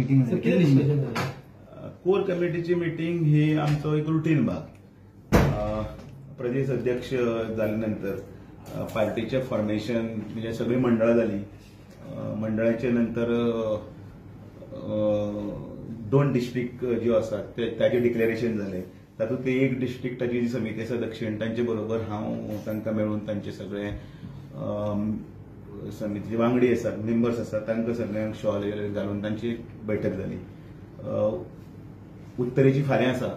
Meeting core कमिटीची meeting ही आमचो एक रुटीन भाग. प्रदेश अध्यक्ष झाल्यानंतर पार्टीचे फॉर्मेशन म्हणजे सगळी मंडळां जाली. मंडळाचे नंतर 2 डिस्ट्रिक्ट ज्यो आसात ताचे डिक्लेरेशन जाले. तातूंत एक डिस्ट्रिक्टाची जी समिती आसा दक्षिण तांचे बरोबर हांव तांकां मेळून तांचे सगळे समितीचे वांगडी आसात मेंबर्स आसात तांकां सगळ्यांक शॉल घालून तांची एक बैठक जाली. उत्तरेची फाल्यां आसा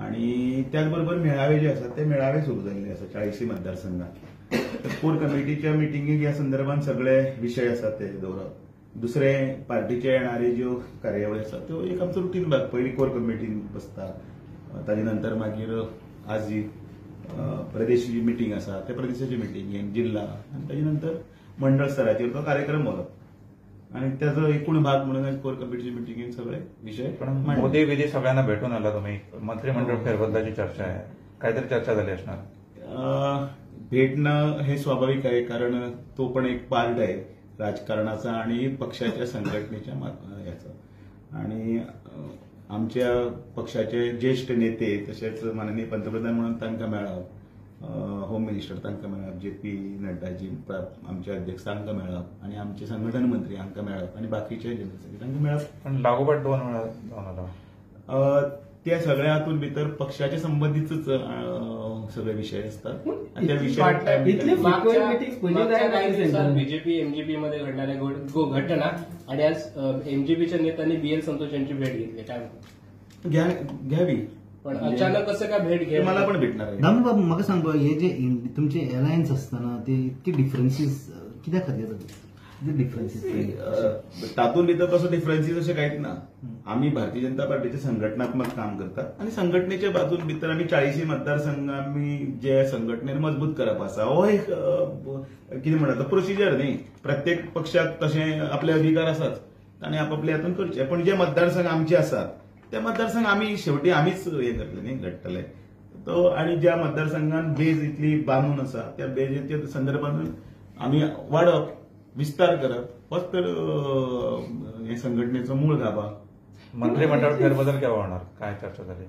आनी त्याच बरोबर मेळावे जे आसात ते मेळावे सुरू जाल्ले आसा 40 मतदारसंघात. कोर कमिटीच्या मिटिंगेक ह्या संदर्भात सगळे विशय आसात ते दवरप. दुसरे पार्टीचे येणारे ज्यो कार्यावळी आसात त्यो एक आमचो रुटीन भाग. पयलीं कोर कमिटीन बसता, ताजे नंतर मागीर आज जी प्रदेशाची मिटींग आसा त्या प्रदेशाची मिटींग जिल्हा आनी ताजे नंतर मंडळ स्तराचेर तो कार्यक्रम व्हरप आनी त्याचो एकूण भाग म्हणून कोर कमिटीची मिटींगेक सगळे विशय. मोदी विधी सगळ्यांना भेटून आला तुम्ही. मंत्रिमंडळ फेरबदलाची चर्चा आहे, काहीतरी चर्चा झाली असणार. भेटणं हे स्वाभाविक आहे कारण तो पण एक पार्ट आहे राजकारणाचा आणि पक्षाच्या संघटनेच्या याचा. आणि आमच्या पक्षाचे ज्येष्ठ नेते तसेच माननीय पंतप्रधान म्हणून तांकां मेळप, होम मिनिस्टर तांकां मेळप, JP नड्डाजी आमचे अध्यक्ष तांकां मेळप आनी आमचे संघटन मंत्री हांकां मेळप आनी बाकीचे जे तांकां मेळप. पण लागोपाठ 2 वेळा जावन आला. त्या सगळ्या हातून भितर पक्षाच्या संबंधीतच सगळे विषय असतात. त्या बीजेपी MGP मध्ये घडणाऱ्या घटना आणि आज MGPच्या नेत्यांनी BL संतोष यांची भेट घेतली, काय घ्यावी. पण अचानक कसं काय भेट घ्या मला पण भेटणार आहे. दामू बाबू म्हाका सांग हे जे तुमचे अलायन्स असताना ते इतके डिफरन्सीस कित्याक खातीर डिफरन्सीस तातूंत भितर तसो डिफरन्सीस अशें कांयच ना. आमी भारतीय जनता पार्टीचे संघटनात्मक काम करतात आनी संघटनेच्या बाजून भितर आमी 40 मतदारसंघ आमी जे संघटनेन मजबूत करप आसा हो एक कितें म्हणटा प्रोसिजर न्ही. प्रत्येक पक्षाक तशें आपले अधिकार आसात आनी आपापले हातून करचे. पण जे मतदारसंघ आमचे आसात ते मतदारसंघ आमी शेवटी आमीच हे करतले न्ही घडटले तो. आणि ज्या मतदारसंघात बेज इतली बांदून आसा त्या बेजेच्या संदर्भात आमी वाडप विस्तार करप होच तर हे संघटनेचो मूळ गाभा. मंत्रिमंडळ फेरबदल केव्हा होणार, काय चर्चा झाली?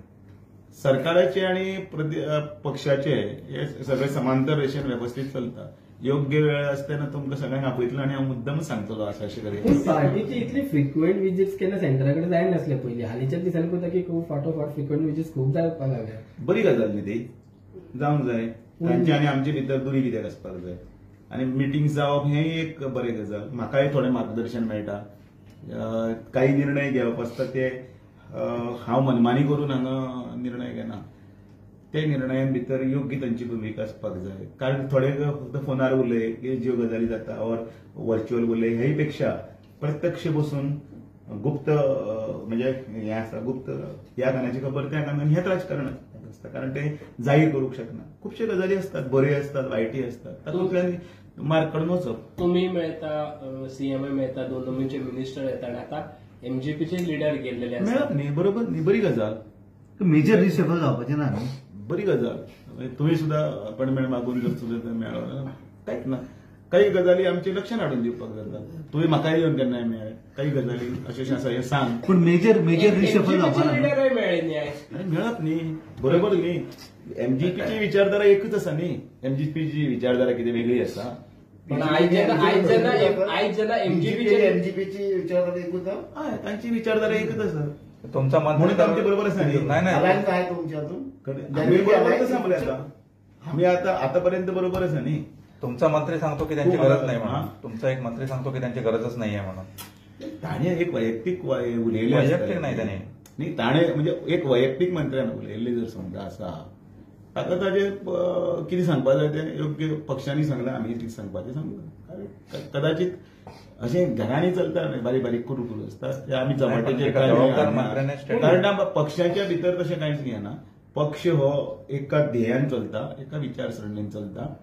सरकाराचे आणि पक्षाचे हे सगळे समांतर रेषेन व्यवस्थित चलता. योग्य वेळ असताना तुमकां सगळ्यांक आपयतलो आनी हांव मुद्दमच सांगतलो अशें करीत. पार्टीचे इतले फ्रिक्वेंट विजिट्स केन्ना सेंटराकडे जाय नासले पयलीं. हालींच्या दिसांनी पळयता की खूब फाटोफाट फ्रिक्वेंट विजिट्स खूब जावपाक लागल्या. बरी गजाल न्ही ती, जावंक जाय. तांचे आनी आमचे भितर दुरी कित्याक आसपाक जाय आनी मिटींग्स जावप हें एक बरी गजाल. म्हाकाय थोडें मार्गदर्शन मेळटा. काही निर्णय घेवप आसता ते हांव मनमानी करून हांगा निर्णय घेना. ते निर्णयां भितर योग्य तांची भुमिका आसपाक जाय. कारण थोडे फक्त फोनार उलय ज्यो गजाली जाता ऑर व्हर्च्युअल उलय हे पेक्षा प्रत्यक्ष बसून गुप्त म्हणजे हें आसा गुप्त ह्या कानाची खबर त्या कानान हेच राजकारण आसता. कारण ते जाहीर करूंक शकना. खुबश्यो गजाली असतात, बऱ्यो असतात, वायटी असतात. तातूंतल्यान मार्क काडून वचप. तुम्ही मेळता, CM मेळता, 2 नंबरचे मिनिस्टर येता आनी आतां MGPचे लिडर गेल्लेले आसात. मेळप न्ही, बरोबर न्ही, बरी गजाल. मेजर रिशफल जावपाचें ना न्ही, बरी गजाल. तुवें सुद्धा अपॉइंटमेंट मागून जर तुजें मेळ्ळो कांयच ना. काही गजाली आमचे लक्षात हाडून दिवपाक जाता. तुवें म्हाकाय येवन केन्नाय मेळ्ळे. काही गजाली अशें आसा हे सांग. पूण मेजर रिशफल जावपाक लिडरय मेळ्ळे न्ही. मेळप न्ही, बरोबर न्ही. MGPची विचारधारा एकच आसा न्ही. MGPची विचारधारा कितें वेगळी आसा. पण आयज जेन्ना MGPची विचारधारा एकूच हय तांची विचारधारा एकच आसा. तुमचा म्हणून आमचे बरोबर आसा न्ही. अलायन्स आहे तुमच्या अजून आम्ही आतापर्यंत बरोबर आसा न्ही. तुमचा मंत्री सांगतो की त्यांची गरज नाही म्हणून. तुमचा एक मंत्री सांगतो की त्यांची गरजच नाहीये म्हणून. ताणे एक वैयक्तिक उलयले वैयक्तिक नाही त्याने न्ही. ताणे म्हणजे एक वैयक्तिक मंत्र्यान उलयल्ले जर समजा आसा ताका ताजे कितें सांगपाक जाय तें योग्य पक्षांनी सांगलां आमी कितें सांगपाचें सांगलां. कदाचित अशें घरांनी चलता बारीक बारीक कुरू कुरू आसता ते आमी जमाटेचेर कारण पक्षाच्या भितर तशें कांयच घेना. पक्ष हो एका ध्येयान चलता, एका विचारसरणीन चलता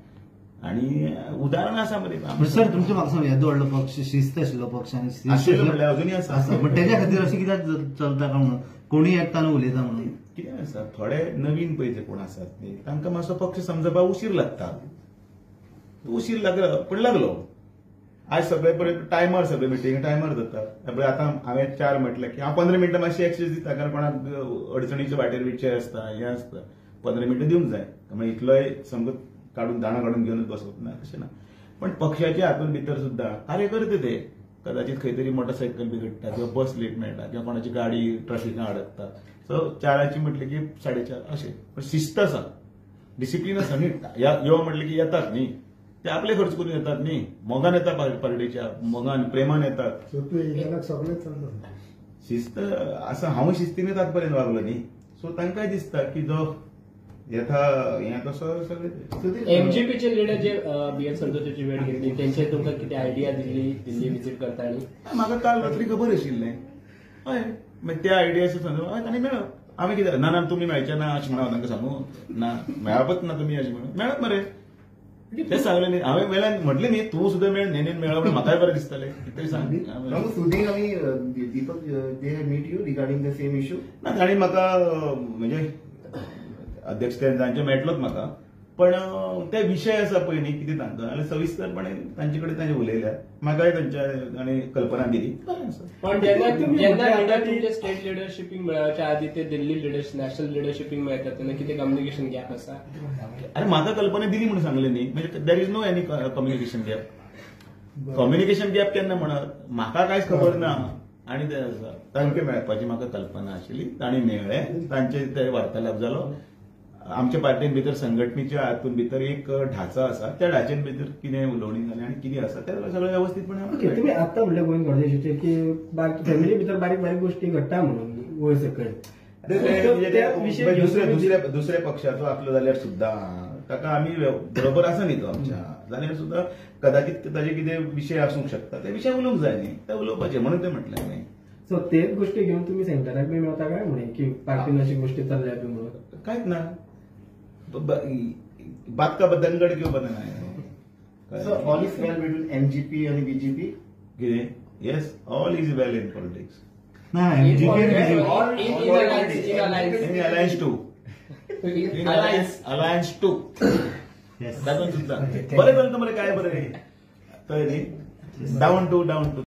आणि उदाहरण आसा मरे. सर तुमचे म्हाका सांग येदो व्हडलो पक्ष शिस्त आशिल्लो पक्ष आनी अजूनय आसा. पण तेज्या खातीर अशें कित्याक चलता काय म्हणून कोणी एकट्यान उलयता म्हणून कितें आसा थोडे नवीन पळय कोण आसात न्ही तांकां मातसो पक्ष समजपाक उशीर लागता. उशीर लागलो पण लागलो आज सगळे पर्यंत टायमार सगळे मिटींग टायमार जाता पळय आतां हांवें 4 म्हटलें की हांव 15 मिनटां मातशी एक्सचेंज दिता कारण कोणाक अडचणीच्या वाटेर विचार आसता हें आसता 15 मिनटां दिवंक जाय मागीर इतलोय समज काडून दाणा काडून घेवनच बसप ना तशें ना पण पक्षाच्या हातून भितर सुद्दां कार्यकर्ते ते कदाचित खंय तरी मोटरसायकल बिगडटा किंवा बस लेट मेळटा किंवा कोणाची गाडी ट्रॅफिकान अडकता सो 4ची म्हटलें की 4:30 अशें पण शिस्त आसा डिसिप्लीन आसा न्ही यो म्हटलें की येतात न्ही ते आपले खर्च करून येतात न्ही मोगान येता पार्टीच्या मोगान प्रेमान येतात शिस्त असं हांव शिस्तीनच आजपर्यंत वागलो न्ही सो तांकांय दिसता की जो येता हें तसो सगळे एमजीपीचे लिडर जे बीएल संतोषाची भेट घेतली त्यांचे तुमकां कितें आयडिया दिल्ली विजीट करताना म्हाका काल रात्री खबर आशिल्लें हय मागीर त्या आयडियाचे संदर्भात हय तांणी मेळप आमी कितें ना तुमी मेळचे ना अशें म्हणून तांकां सांगू ना मेळपच ना तुमी अशें म्हणून मेळप मरे ते सांगलें न्ही हांवें वेल्यान म्हटलें न्ही तूं सुद्दां मेळ न्ही मेळप म्हाकाय बरें दिसतलें कितें सांग सुदीक आमी Deepak they meet you regarding the same issue ना ताणी म्हाका म्हणजे अध्यक्ष तांचे मेळटलोच म्हाका पण ते विशय आसा पळय न्ही कितें तांकां जाल्यार सविस्तरपणे तांचे कडेन तांचे उलयल्या म्हाकाय तांच्या तांणी कल्पना दिली पण जेन्ना लिडर तुमचे स्टेट लिडरशिपींग मेळाच्या आधी ते दिल्ली नॅशनल लिडरशिपींग मेळटा तेन्ना कितें कम्युनिकेशन गॅप आसा अरे म्हाका कल्पना दिली म्हणून सांगलें न्ही म्हणजे there is no any communication gap communication gap केन्ना म्हणत म्हाका कांयच खबर ना आनी ते आसा तांकां मेळपाची म्हाका कल्पना आशिल्ली तांणी मेळ्ळे तांचे ते वार्तालाप जालो आमच्या पार्टीन भितर संघटनेच्या हातून भितर एक ढाचा आसा त्या ढाच्यान भितर कितें उलोवणी जाली आनी कितें आसा ते सगळें व्यवस्थितपणे तुम्ही आता म्हणले गोविंद गणेशाचे की फॅमिली भितर बारीक बारीक गोष्टी घडटा म्हणून वयर सकयल दुसऱ्या पक्षाचो आपलो जाल्यार सुद्दां ताका आमी बरोबर आसा न्ही तो आमच्या जाल्यार सुद्दां कदाचित ताजे कितें विशय आसूंक शकता ते विशय उलोवंक जाय न्ही ते उलोवपाचे म्हणून ते म्हटलें न्ही सो तेच गोष्टी घेऊन तुम्ही सेंटराक बी मेळता काय म्हणे की पार्टीन अशी गोष्टी चालल्या बी म्हणून कांयच ना बात का दंगड क्यों बदलना है so all is well between MGP आणि बीजेपी कितें yes all is well in politics ना in alliance too alliance too तातूंत सुद्दां बरें जालें मरे काय बरें कळ्ळें न्ही डावन टू